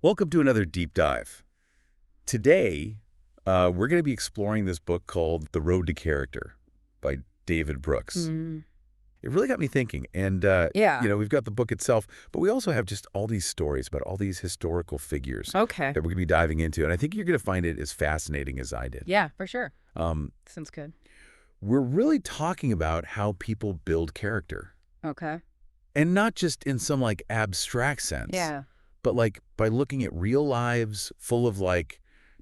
Welcome to another deep dive. Today, we're going to be exploring this book called The Road to Character by David Brooks. Mm, It really got me thinking. And, yeah. we've got the book itself, but we also have just all these stories about all these historical figures Okay. that we're going to be diving into. And I think you're going to find it as fascinating as I did. Yeah, for sure. Um, Sounds good. we're really talking about how people build character. Okay. And not just in some, abstract sense, Yeah. but, by looking at real lives full of,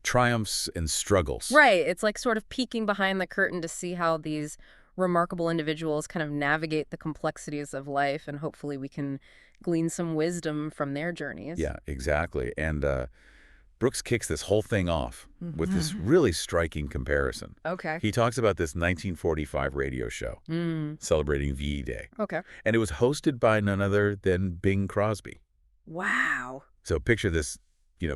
triumphs and struggles. Right. It's like sort of peeking behind the curtain to see how these remarkable individuals kind of navigate the complexities of life, and hopefully we can glean some wisdom from their journeys. Yeah, exactly. And Brooks kicks this whole thing off with this Mhm. really striking comparison. Okay. He talks about this 1945 radio show Mm. celebrating VE Day, Okay. and it was hosted by none other than Bing Crosby. Wow. So picture this,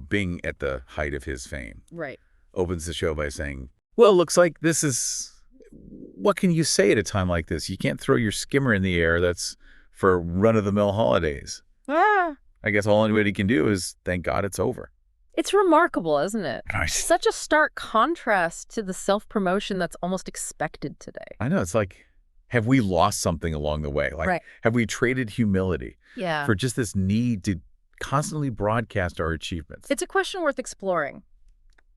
Bing at the height of his fame Right. opens the show by saying, well, looks like this is, what can you say at a time like this? You can't throw your skimmer in the air. That's for run-of-the-mill holidays. Ah. I guess all anybody can do is thank God it's over. It's remarkable, isn't it? Right. Such a stark contrast to the self-promotion that's almost expected today. I know. It's like, have we lost something along the way? Right. Have we traded humility Yeah. for just this need to constantly broadcast our achievements? It's a question worth exploring.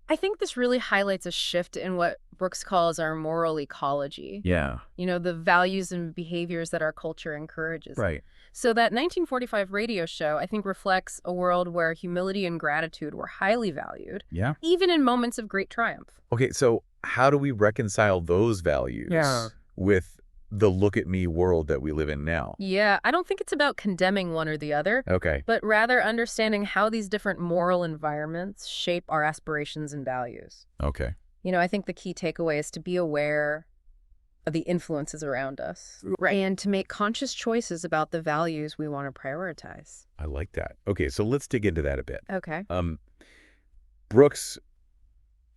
I think this really highlights a shift in what Brooks calls our moral ecology. Yeah. The values and behaviors that our culture encourages. Right. So that 1945 radio show, I think, reflects a world where humility and gratitude were highly valued, Yeah. even in moments of great triumph. Okay, so how do we reconcile those values with the look at me world that we live in now? Yeah, I don't think it's about condemning one or the other, Okay. but rather understanding how these different moral environments shape our aspirations and values. Okay. I think the key takeaway is to be aware of the influences around us, and to make conscious choices about the values we want to prioritize. I like that. Okay, so let's dig into that a bit. Okay. Brooks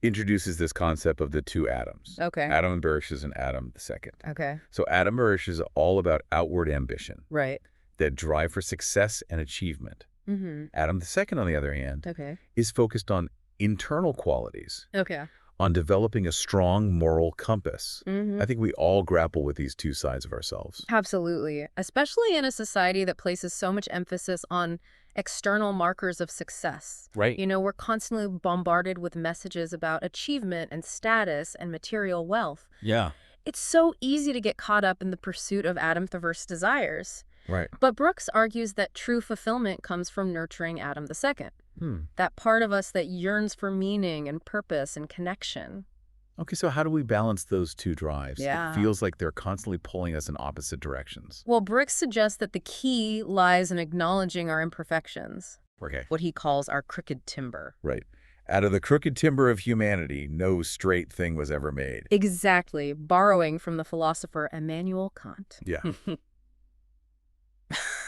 introduces this concept of the two Adams. Okay. Adam Burrishes and Adam the Second. Okay. So Adam Burrish is all about outward ambition, Right. that drive for success and achievement. Mm-hmm. Adam the Second, on the other hand, Okay. is focused on internal qualities, Okay. on developing a strong moral compass. Mm-hmm. I think we all grapple with these two sides of ourselves. Absolutely. Especially in a society that places so much emphasis on external markers of success. Right. We're constantly bombarded with messages about achievement and status and material wealth. Yeah. It's so easy to get caught up in the pursuit of Adam-the-First's desires. Right. But Brooks argues that true fulfillment comes from nurturing Adam II, that part of us that yearns for meaning and purpose and connection. Okay, so how do we balance those two drives? Yeah. It feels like they're constantly pulling us in opposite directions. Well, Brooks suggests that the key lies in acknowledging our imperfections, Okay. what he calls our crooked timber. Right. Out of the crooked timber of humanity, no straight thing was ever made. Exactly, borrowing from the philosopher Immanuel Kant. Yeah.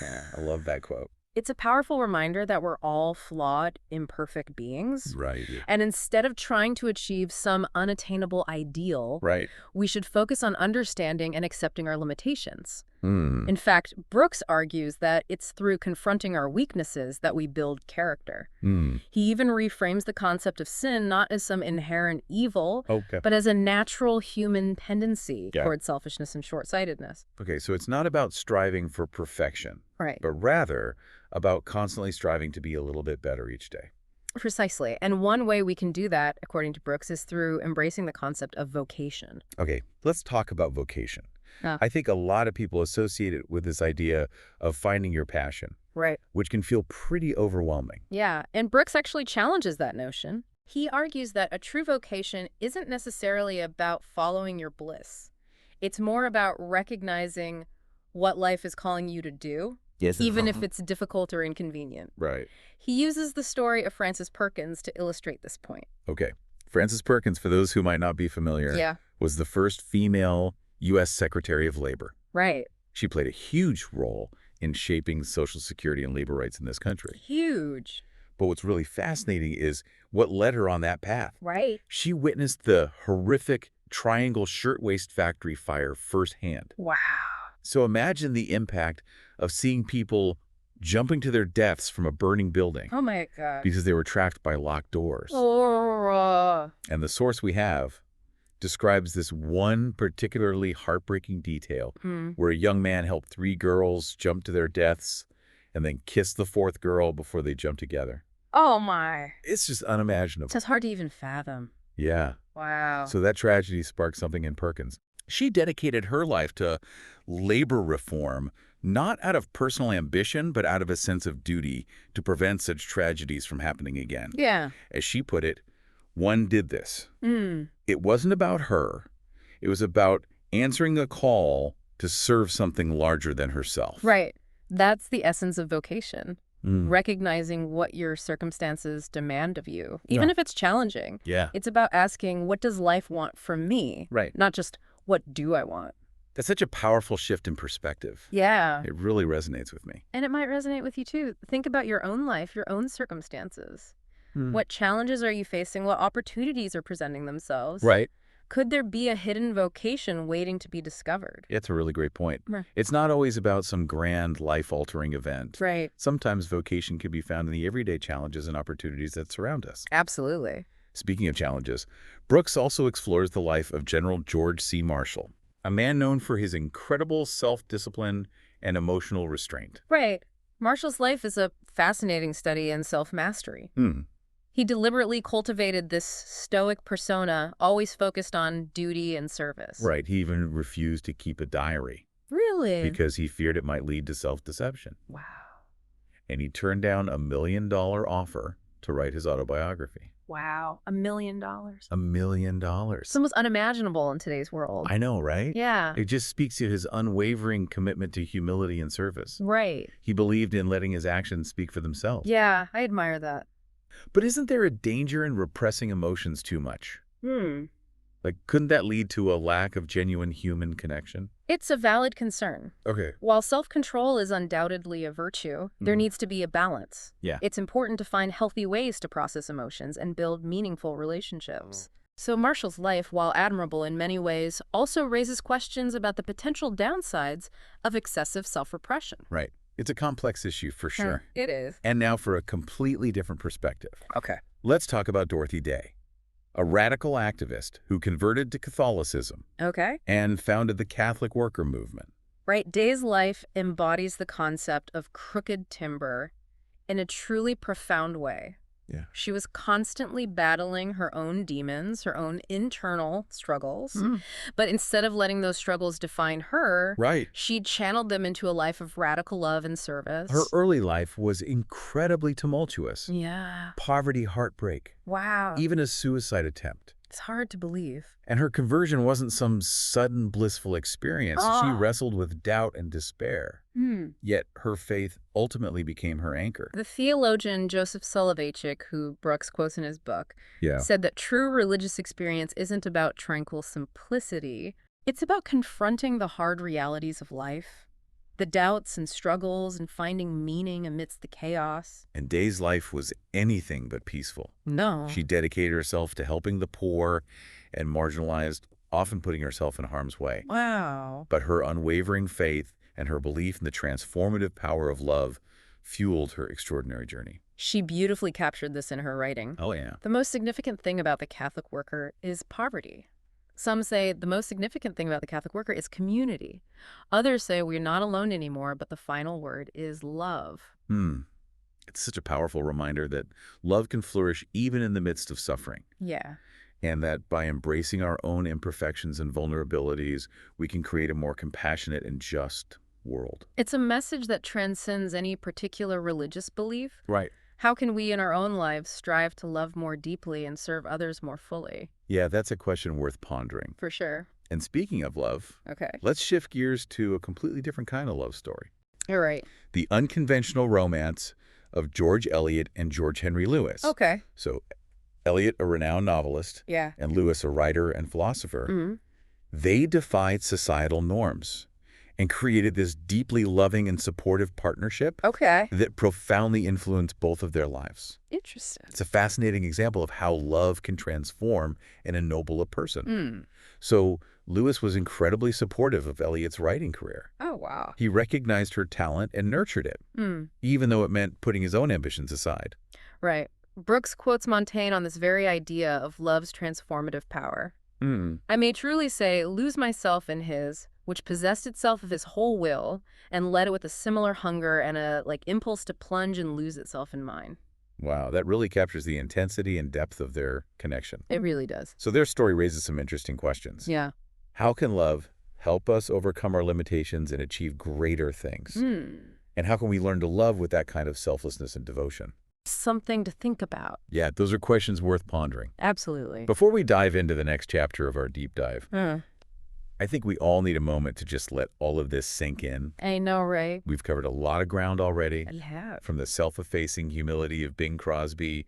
Yeah, I love that quote. It's a powerful reminder that we're all flawed, imperfect beings. Right. And instead of trying to achieve some unattainable ideal, Right. we should focus on understanding and accepting our limitations. Hmm. In fact, Brooks argues that it's through confronting our weaknesses that we build character. He even reframes the concept of sin not as some inherent evil, Okay. but as a natural human tendency Yeah. toward selfishness and short-sightedness. Okay, so it's not about striving for perfection, Right. but rather about constantly striving to be a little bit better each day. Precisely. And one way we can do that, according to Brooks, is through embracing the concept of vocation. Okay, let's talk about vocation. Ah. I think a lot of people associate it with this idea of finding your passion, Right. which can feel pretty overwhelming. Yeah, and Brooks actually challenges that notion. He argues that a true vocation isn't necessarily about following your bliss. It's more about recognizing what life is calling you to do, Yes. even if it's difficult or inconvenient. Right. He uses the story of Frances Perkins to illustrate this point. Okay. Frances Perkins, for those who might not be familiar, Yeah. was the first female U.S. Secretary of Labor. Right. She played a huge role in shaping Social Security and labor rights in this country. Huge. But what's really fascinating is what led her on that path. Right. She witnessed the horrific Triangle Shirtwaist Factory fire firsthand. Wow. So imagine the impact of seeing people jumping to their deaths from a burning building Oh my God. because they were trapped by locked doors. Oh. And the source we have describes this one particularly heartbreaking detail where a young man helped 3 girls jump to their deaths and then kissed the 4th girl before they jumped together. Oh my. It's just unimaginable. It's just hard to even fathom. Yeah. Wow. So that tragedy sparked something in Perkins. She dedicated her life to labor reform, not out of personal ambition, but out of a sense of duty to prevent such tragedies from happening again. Yeah. As she put it, one did this. Mm. It wasn't about her. It was about answering a call to serve something larger than herself. Right. That's the essence of vocation. Mm. Recognizing what your circumstances demand of you, even if it's challenging. Yeah. It's about asking, what does life want from me? Right. Not just, what do I want? That's such a powerful shift in perspective. Yeah. It really resonates with me. And it might resonate with you too. Think about your own life, your own circumstances. What challenges are you facing? What opportunities are presenting themselves? Right. Could there be a hidden vocation waiting to be discovered? It's a really great point. Right. It's not always about some grand life-altering event. Right. Sometimes vocation can be found in the everyday challenges and opportunities that surround us. Absolutely. Speaking of challenges, Brooks also explores the life of General George C. Marshall, a man known for his incredible self-discipline and emotional restraint. Right. Marshall's life is a fascinating study in self-mastery. He deliberately cultivated this stoic persona, always focused on duty and service. Right. He even refused to keep a diary Really? because he feared it might lead to self-deception. Wow. And he turned down $1 million offer to write his autobiography. Wow. $1 million. $1 million. It's almost unimaginable in today's world. I know, right? Yeah. It just speaks to his unwavering commitment to humility and service. Right. He believed in letting his actions speak for themselves. Yeah, I admire that. But isn't there a danger in repressing emotions too much? Like, couldn't that lead to a lack of genuine human connection? It's a valid concern. Okay. While self-control is undoubtedly a virtue, there needs to be a balance. Yeah. It's important to find healthy ways to process emotions and build meaningful relationships. So Marshall's life, while admirable in many ways, also raises questions about the potential downsides of excessive self-repression. Right. It's a complex issue for sure. It is. And now for a completely different perspective. Okay. Let's talk about Dorothy Day, a radical activist who converted to Catholicism Okay. and founded the Catholic worker movement. Right. Day's life embodies the concept of crooked timber in a truly profound way. Yeah. She was constantly battling her own demons, her own internal struggles. But instead of letting those struggles define her, Right. she channeled them into a life of radical love and service. Her early life was incredibly tumultuous. Yeah. Poverty, heartbreak, Wow. even a suicide attempt. It's hard to believe. And her conversion wasn't some sudden blissful experience. She wrestled with doubt and despair. Yet her faith ultimately became her anchor. The theologian Joseph Soloveitchik, who Brooks quotes in his book, Yeah. said that true religious experience isn't about tranquil simplicity. It's about confronting the hard realities of life, the doubts and struggles, and finding meaning amidst the chaos. And Day's life was anything but peaceful. No. She dedicated herself to helping the poor and marginalized, often putting herself in harm's way. Wow. But her unwavering faith and her belief in the transformative power of love fueled her extraordinary journey. She beautifully captured this in her writing. Oh, yeah. The most significant thing about the Catholic worker is poverty. Some say the most significant thing about the Catholic worker is community. Others say we're not alone anymore, but the final word is love. It's such a powerful reminder that love can flourish even in the midst of suffering. Yeah. And that by embracing our own imperfections and vulnerabilities, we can create a more compassionate and just world. It's a message that transcends any particular religious belief. Right. How can we in our own lives strive to love more deeply and serve others more fully? Yeah, that's a question worth pondering. For sure. And speaking of love, Okay. let's shift gears to a completely different kind of love story. All right. The unconventional romance of George Eliot and George Henry Lewis. Okay. So Eliot, a renowned novelist, Yeah. and Lewis, a writer and philosopher, they defied societal norms and created this deeply loving and supportive partnership Okay. that profoundly influenced both of their lives. Interesting. It's a fascinating example of how love can transform and ennoble a person. So Lewis was incredibly supportive of Eliot's writing career. Oh, wow. He recognized her talent and nurtured it, even though it meant putting his own ambitions aside. Right. Brooks quotes Montaigne on this very idea of love's transformative power. I may truly say, lose myself in his, which possessed itself of his whole will, and led it with a similar hunger and a impulse to plunge and lose itself in mine. Wow, that really captures the intensity and depth of their connection. It really does. So their story raises some interesting questions. Yeah. How can love help us overcome our limitations and achieve greater things? And how can we learn to love with that kind of selflessness and devotion? Something to think about. Yeah, those are questions worth pondering. Absolutely. Before we dive into the next chapter of our deep dive, I think we all need a moment to just let all of this sink in. I know, right? We've covered a lot of ground already. I have. From the self-effacing humility of Bing Crosby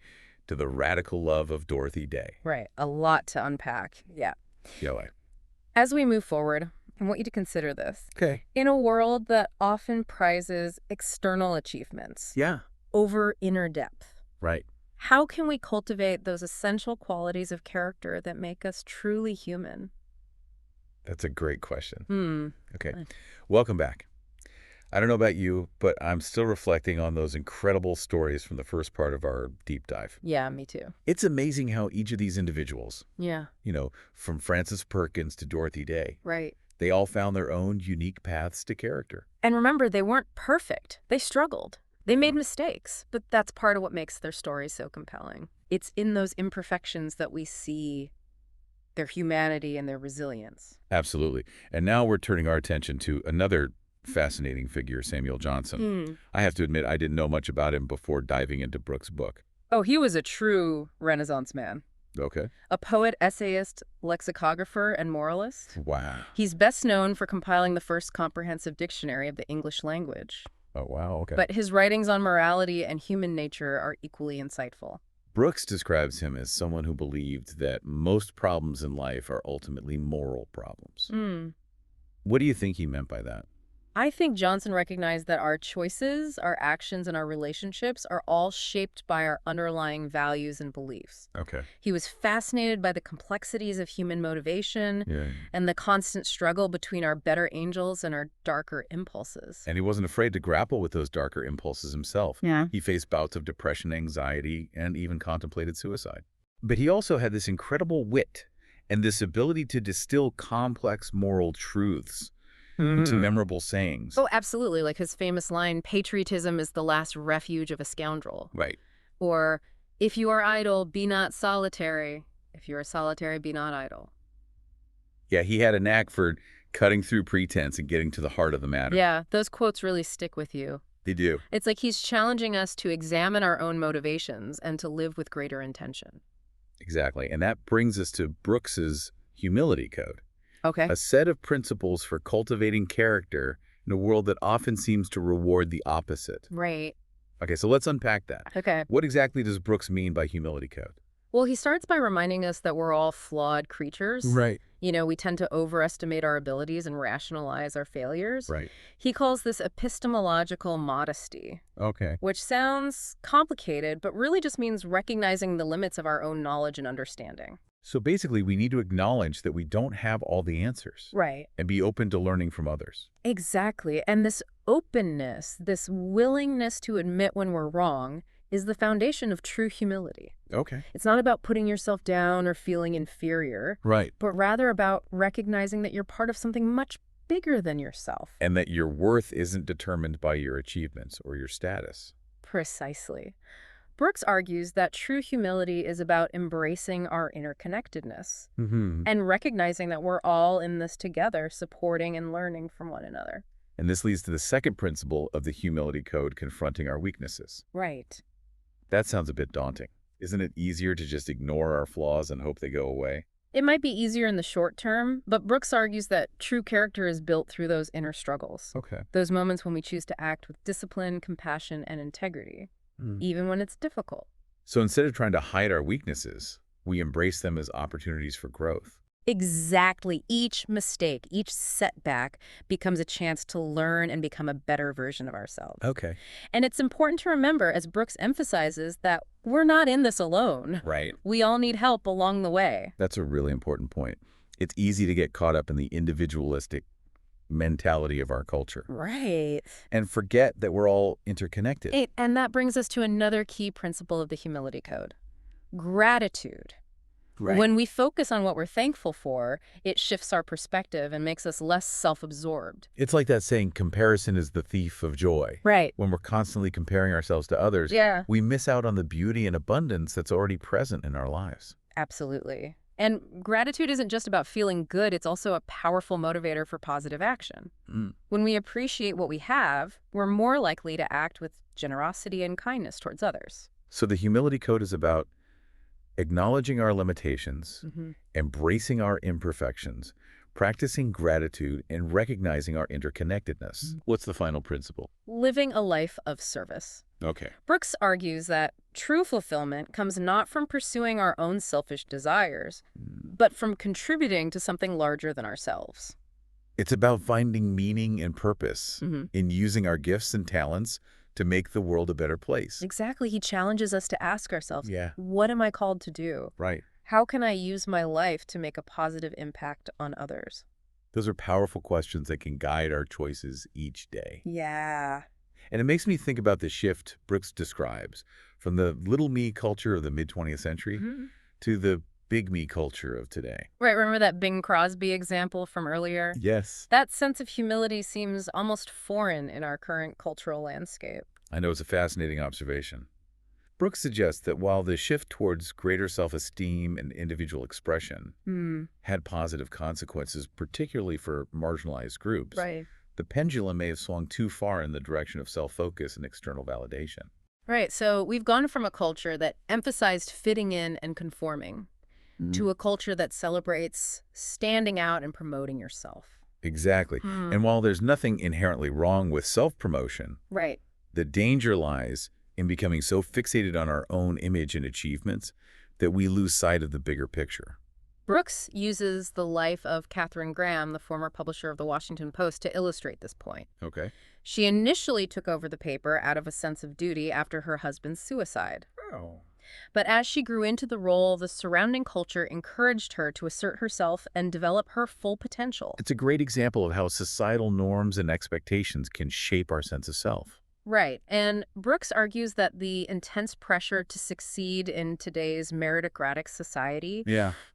to the radical love of Dorothy Day. Right. A lot to unpack. Yeah. Yeah. As we move forward, I want you to consider this. Okay. In a world that often prizes external achievements over inner depth, Right. how can we cultivate those essential qualities of character that make us truly human? That's a great question. Okay. Welcome back. I don't know about you, but I'm still reflecting on those incredible stories from the first part of our deep dive. Yeah, me too. It's amazing how each of these individuals, Yeah. From Frances Perkins to Dorothy Day, Right. they all found their own unique paths to character. And remember, they weren't perfect. They struggled. They made mistakes, but that's part of what makes their stories so compelling. It's in those imperfections that we see their humanity and their resilience. Absolutely. And now we're turning our attention to another fascinating figure, Samuel Johnson. I have to admit, I didn't know much about him before diving into Brooks' book. Oh, he was a true Renaissance man. Okay. A poet, essayist, lexicographer, and moralist. Wow. He's best known for compiling the first comprehensive dictionary of the English language. Oh, wow. Okay. But his writings on morality and human nature are equally insightful. Brooks describes him as someone who believed that most problems in life are ultimately moral problems. What do you think he meant by that? I think Johnson recognized that our choices, our actions, and our relationships are all shaped by our underlying values and beliefs. Okay. He was fascinated by the complexities of human motivation and the constant struggle between our better angels and our darker impulses. And he wasn't afraid to grapple with those darker impulses himself. Yeah. He faced bouts of depression, anxiety, and even contemplated suicide. But he also had this incredible wit and this ability to distill complex moral truths into memorable sayings. Oh, absolutely. Like his famous line, patriotism is the last refuge of a scoundrel. Right. Or, if you are idle, be not solitary. If you are solitary, be not idle. Yeah, he had a knack for cutting through pretense and getting to the heart of the matter. Yeah, those quotes really stick with you. They do. It's like he's challenging us to examine our own motivations and to live with greater intention. Exactly. And that brings us to Brooks's humility code. Okay. A set of principles for cultivating character in a world that often seems to reward the opposite. Right. Okay, so let's unpack that. Okay. What exactly does Brooks mean by humility code? Well, he starts by reminding us that we're all flawed creatures. Right. We tend to overestimate our abilities and rationalize our failures. Right. He calls this epistemological modesty. Okay. Which sounds complicated, but really just means recognizing the limits of our own knowledge and understanding. So basically, we need to acknowledge that we don't have all the answers. Right. And be open to learning from others. Exactly. And this openness, this willingness to admit when we're wrong, is the foundation of true humility. Okay. It's not about putting yourself down or feeling inferior. Right. But rather about recognizing that you're part of something much bigger than yourself. And that your worth isn't determined by your achievements or your status. Precisely. Brooks argues that true humility is about embracing our interconnectedness and recognizing that we're all in this together, supporting and learning from one another. And this leads to the second principle of the humility code, confronting our weaknesses. Right. That sounds a bit daunting. Isn't it easier to just ignore our flaws and hope they go away? It might be easier in the short term, but Brooks argues that true character is built through those inner struggles. Okay. Those moments when we choose to act with discipline, compassion, and integrity, even when it's difficult. So instead of trying to hide our weaknesses, we embrace them as opportunities for growth. Exactly. Each mistake, each setback becomes a chance to learn and become a better version of ourselves. Okay. And it's important to remember, as Brooks emphasizes, that we're not in this alone. Right. We all need help along the way. That's a really important point. It's easy to get caught up in the individualistic mentality of our culture Right. and forget that we're all interconnected. And that brings us to another key principle of the humility code: gratitude. Right. When we focus on what we're thankful for, it shifts our perspective and makes us less self-absorbed. It's like that saying, comparison is the thief of joy. Right. When we're constantly comparing ourselves to others, Yeah. we miss out on the beauty and abundance that's already present in our lives. Absolutely. And gratitude isn't just about feeling good, it's also a powerful motivator for positive action. Mm. When we appreciate what we have, we're more likely to act with generosity and kindness towards others. So the humility code is about acknowledging our limitations, embracing our imperfections, practicing gratitude, and recognizing our interconnectedness. What's the final principle? Living a life of service. Okay. Brooks argues that true fulfillment comes not from pursuing our own selfish desires, but from contributing to something larger than ourselves. It's about finding meaning and purpose in using our gifts and talents to make the world a better place. Exactly. He challenges us to ask ourselves, Yeah. what am I called to do? Right. How can I use my life to make a positive impact on others? Those are powerful questions that can guide our choices each day. Yeah. And it makes me think about the shift Brooks describes from the little me culture of the mid-20th century to the big me culture of today. Right. Remember that Bing Crosby example from earlier? Yes. That sense of humility seems almost foreign in our current cultural landscape. I know it's a fascinating observation. Brooks suggests that while the shift towards greater self-esteem and individual expression had positive consequences, particularly for marginalized groups, Right. the pendulum may have swung too far in the direction of self-focus and external validation. Right. So we've gone from a culture that emphasized fitting in and conforming to a culture that celebrates standing out and promoting yourself. Exactly. And while there's nothing inherently wrong with self-promotion, Right. the danger lies in becoming so fixated on our own image and achievements that we lose sight of the bigger picture. Brooks uses the life of Katharine Graham, the former publisher of the Washington Post, to illustrate this point. Okay. She initially took over the paper out of a sense of duty after her husband's suicide. Oh. But as she grew into the role, the surrounding culture encouraged her to assert herself and develop her full potential. It's a great example of how societal norms and expectations can shape our sense of self. Right. And Brooks argues that the intense pressure to succeed in today's meritocratic society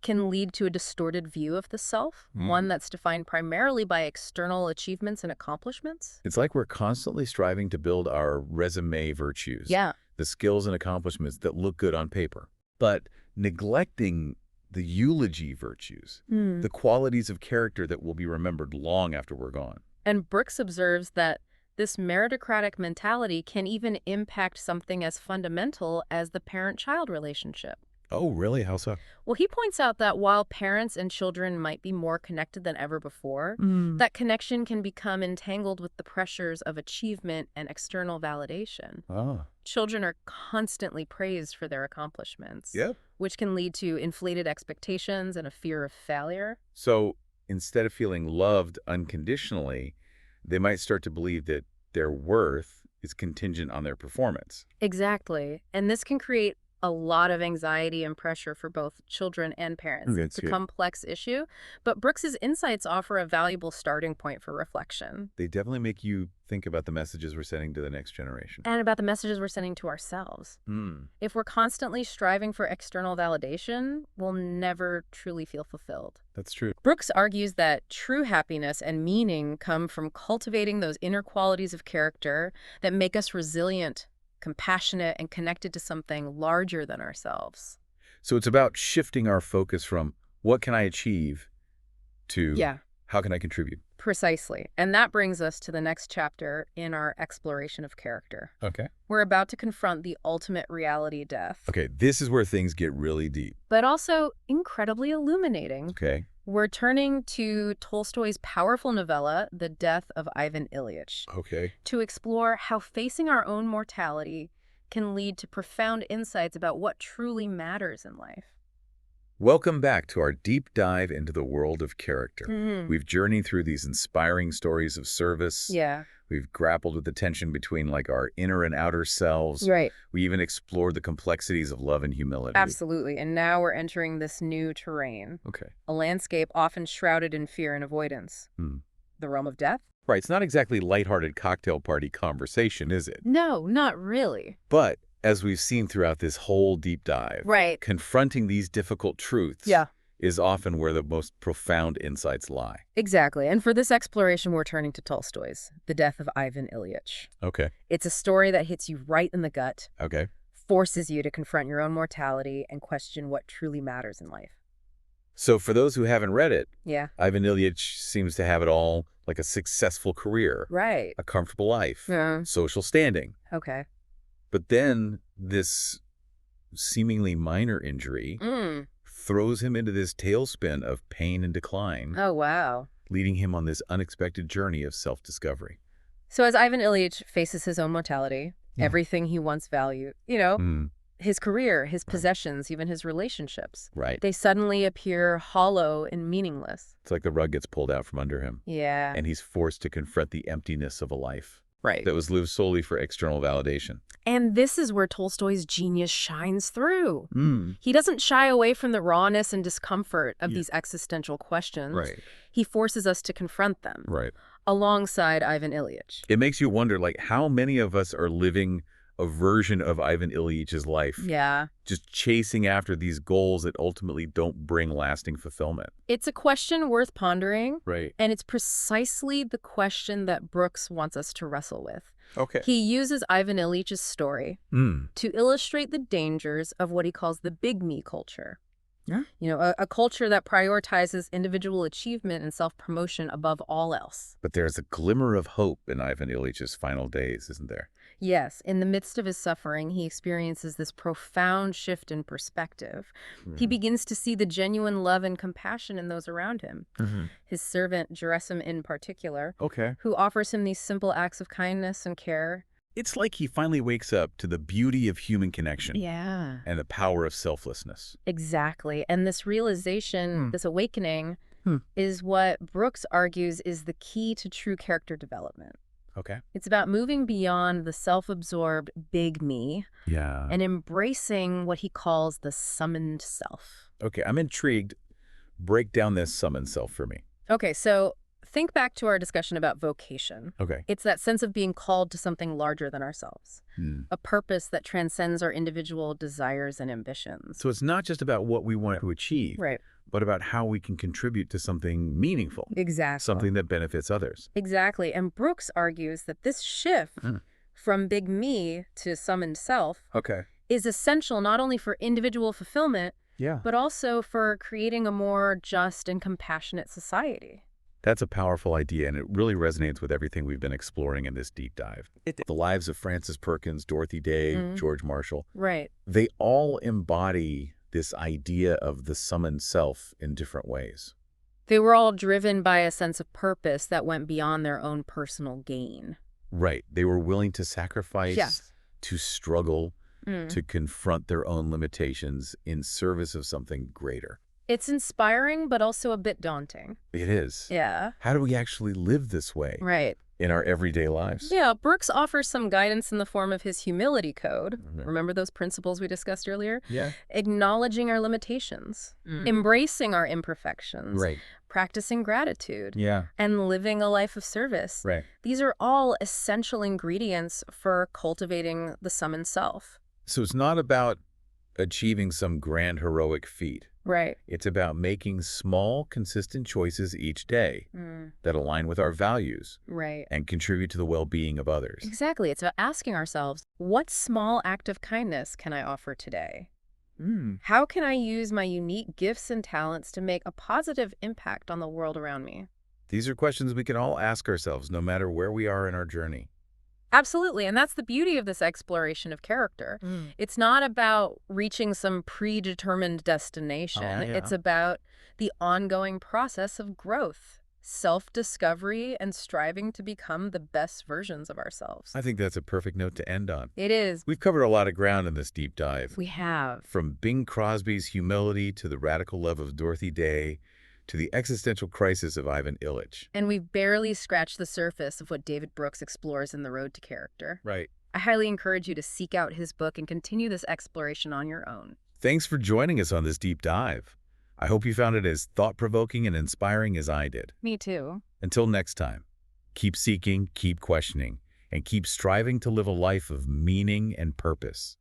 can lead to a distorted view of the self, one that's defined primarily by external achievements and accomplishments. It's like we're constantly striving to build our resume virtues, the skills and accomplishments that look good on paper, but neglecting the eulogy virtues, the qualities of character that will be remembered long after we're gone. And Brooks observes that this meritocratic mentality can even impact something as fundamental as the parent-child relationship. Oh, really? How so? Well, he points out that while parents and children might be more connected than ever before, that connection can become entangled with the pressures of achievement and external validation. Children are constantly praised for their accomplishments, which can lead to inflated expectations and a fear of failure. So instead of feeling loved unconditionally, they might start to believe that their worth is contingent on their performance. Exactly. And this can create a lot of anxiety and pressure for both children and parents. It's a complex issue, but Brooks's insights offer a valuable starting point for reflection. They definitely make you think about the messages we're sending to the next generation. And about the messages we're sending to ourselves. If we're constantly striving for external validation, we'll never truly feel fulfilled. That's true. Brooks argues that true happiness and meaning come from cultivating those inner qualities of character that make us resilient, compassionate, and connected to something larger than ourselves. So it's about shifting our focus from what can I achieve to how can I contribute? Precisely. And that brings us to the next chapter in our exploration of character. Okay. We're about to confront the ultimate reality, death. Okay, this is where things get really deep. But also incredibly illuminating. Okay. We're turning to Tolstoy's powerful novella, The Death of Ivan Ilyich, to explore how facing our own mortality can lead to profound insights about what truly matters in life. Welcome back to our deep dive into the world of character. We've journeyed through these inspiring stories of service, We've grappled with the tension between like our inner and outer selves. Right. We even explored the complexities of love and humility. Absolutely. And now we're entering this new terrain, Okay. a landscape often shrouded in fear and avoidance. Hmm. The realm of death? Right, it's not exactly lighthearted cocktail party conversation, is it? No, not really. But as we've seen throughout this whole deep dive, Right. confronting these difficult truths Yeah. is often where the most profound insights lie. Exactly. And for this exploration, we're turning to Tolstoy's The Death of Ivan Ilyich. Okay. It's a story that hits you right in the gut, Okay. forces you to confront your own mortality and question what truly matters in life. So for those who haven't read it, Yeah. Ivan Ilyich seems to have it all, like a successful career, Right. a comfortable life, Yeah. social standing. Okay. But then this seemingly minor injury throws him into this tailspin of pain and decline, Oh, wow. leading him on this unexpected journey of self-discovery. So as Ivan Ilyich faces his own mortality, everything he once valued, his career, his possessions, even his relationships, Right. they suddenly appear hollow and meaningless. It's like the rug gets pulled out from under him, Yeah. and he's forced to confront the emptiness of a life Right. that was lived solely for external validation. And this is where Tolstoy's genius shines through. Mm. He doesn't shy away from the rawness and discomfort of Yeah. these existential questions. Right. He forces us to confront them Right. alongside Ivan Ilyich. It makes you wonder, like, how many of us are living a version of Ivan Ilyich's life, Yeah. just chasing after these goals that ultimately don't bring lasting fulfillment. It's a question worth pondering, Right. and it's precisely the question that Brooks wants us to wrestle with. Okay. He uses Ivan Ilyich's story to illustrate the dangers of what he calls the big me culture. Yeah. A culture that prioritizes individual achievement and self-promotion above all else. But there's a glimmer of hope in Ivan Ilyich's final days, isn't there? Yes, in the midst of his suffering, he experiences this profound shift in perspective. He begins to see the genuine love and compassion in those around him. His servant, Gerasim in particular, Okay. who offers him these simple acts of kindness and care. It's like he finally wakes up to the beauty of human connection Yeah. and the power of selflessness. Exactly. And this realization, this awakening, is what Brooks argues is the key to true character development. Okay. It's about moving beyond the self-absorbed big me Yeah. and embracing what he calls the summoned self. Okay, I'm intrigued. Break down this summoned self for me. Okay, so think back to our discussion about vocation. Okay. It's that sense of being called to something larger than ourselves, a purpose that transcends our individual desires and ambitions. So it's not just about what we want to achieve, Right. but about how we can contribute to something meaningful, Exactly. something that benefits others. Exactly. And Brooks argues that this shift from big me to summoned self Okay. is essential not only for individual fulfillment, Yeah. but also for creating a more just and compassionate society. That's a powerful idea, and it really resonates with everything we've been exploring in this deep dive. The lives of Francis Perkins, Dorothy Day, George Marshall, Right. they all embody this idea of the summoned self in different ways. They were all driven by a sense of purpose that went beyond their own personal gain. Right. They were willing to sacrifice, Yes. to struggle, to confront their own limitations in service of something greater. It's inspiring, but also a bit daunting. It is. Yeah. How do we actually live this way Right. in our everyday lives? Yeah, Brooks offers some guidance in the form of his humility code. Remember those principles we discussed earlier? Yeah. Acknowledging our limitations, embracing our imperfections, Right. practicing gratitude, Yeah. and living a life of service. Right. These are all essential ingredients for cultivating the summoned self. So it's not about achieving some grand heroic feat. Right. It's about making small, consistent choices each day that align with our values Right. and contribute to the well-being of others. Exactly. It's about asking ourselves, what small act of kindness can I offer today? How can I use my unique gifts and talents to make a positive impact on the world around me? These are questions we can all ask ourselves no matter where we are in our journey. Absolutely. And that's the beauty of this exploration of character. It's not about reaching some predetermined destination. yeah. It's about the ongoing process of growth, self-discovery, and striving to become the best versions of ourselves. I think that's a perfect note to end on. It is. We've covered a lot of ground in this deep dive. We have. From Bing Crosby's humility to the radical love of Dorothy Day to the existential crisis of Ivan Illich. And we've barely scratched the surface of what David Brooks explores in The Road to Character. Right. I highly encourage you to seek out his book and continue this exploration on your own. Thanks for joining us on this deep dive. I hope you found it as thought-provoking and inspiring as I did. Me too. Until next time, keep seeking, keep questioning, and keep striving to live a life of meaning and purpose.